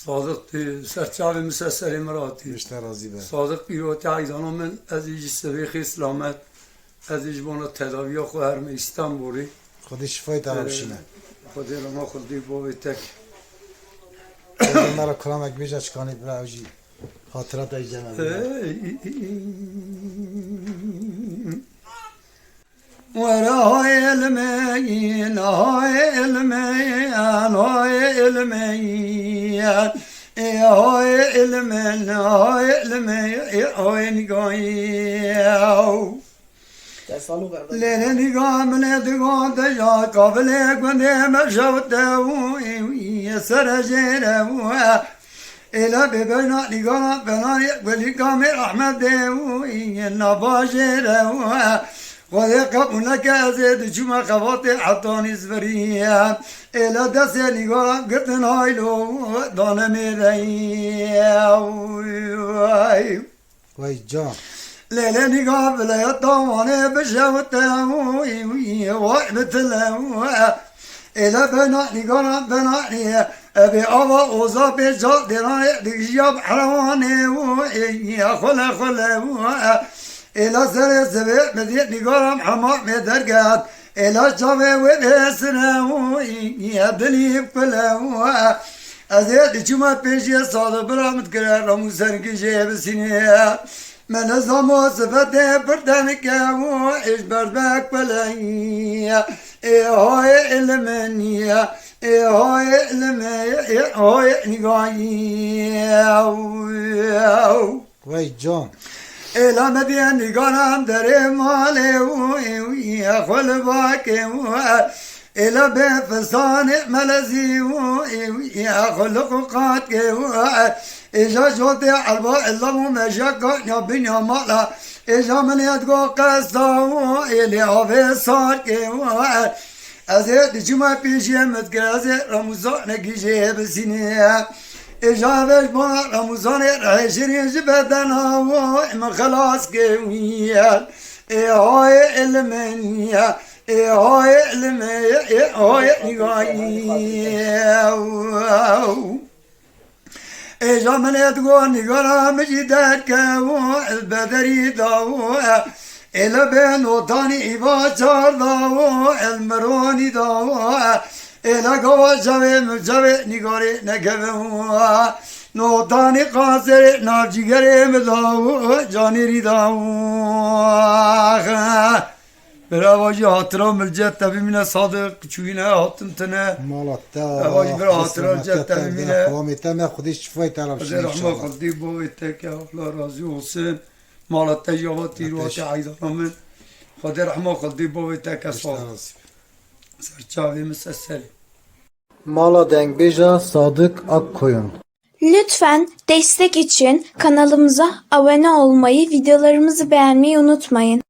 صادق سرچاوی مسلسل مراتی بیشتر راضی به صادق پیروتی عیدانا من از ایج سویخ اسلامت از ایج بانا تداوی خو هرم استانبولی خودی شفای طلب شینه خودی لما خودی بابی تک مرا کلامک بیجا چکانی براوجی خاطرات ایجانه وراي المين هاي المين هاي المين هاي المين هاي المين هاي نقايو ليلني قام ندقون دجا قبل قندي مشوته ويسر جيره إلى ببنا لقنا بناني ولقام أحمد وينباجره وذكرنك أزيد جمع خواتي عطاني زفرية إلى دسني قرا قطن هايلو دانا ميريا وای جان ليلني قابل يطواني بشوته ومثله إلى بناني قرا بناني أبي أبا أوزا بجال دراي دجياب حرواني ويا خلا خلا إلى سر الزبير مدير نقرم حمام مدرقات إلى جوي وبسنا ويا دني بكله أزيد جمع بيجي صاد برامد كرر رموسن كجيب سنيا من الزمو سفته بردنك وإيش بردك بلايا إيه هاي المنيا إيه هاي المنيا إيه هاي نقايا وای جان إلى مدينة قرام دري مالي ويا خل باكي إلى بفصان ملزي ويا خلق قاتكي إجا جوتي عربا إلا ممشاكا يا مالا إجا من يدقو قصة إلي عفي صاركي أزيد جمع بيجي متقازي رمضان كيجي بسينيه إجابة ما رمضان عشرين جبتنا وما خلاص كويال هاي المنيا هاي المنيا هاي نقايا إجا من يتقول نقرا مجدك البدري داو إلى بين وطني إباشار داو المروني داو إلى قوى جوي مجوي نقاري نقبوا نوطاني قاسر نافجيقري مداو جاني رداو براواجي هاترا ملجت تبي من صادق چوينه هاتم تنه مالتا براواجي برا هاترا ملجت تبي منه قوامتا ما خودی شفای طلب خدي شینه رحمه خدي بوي تك الله راضي حسين مالتا جواتي رواتي عيدانا من خدي رحمه خدي بوي تك صادق سرچاوي مسلسل Mala Dengbej'a Sadık Akkoyun. Lütfen destek için kanalımıza abone olmayı, videolarımızı beğenmeyi unutmayın.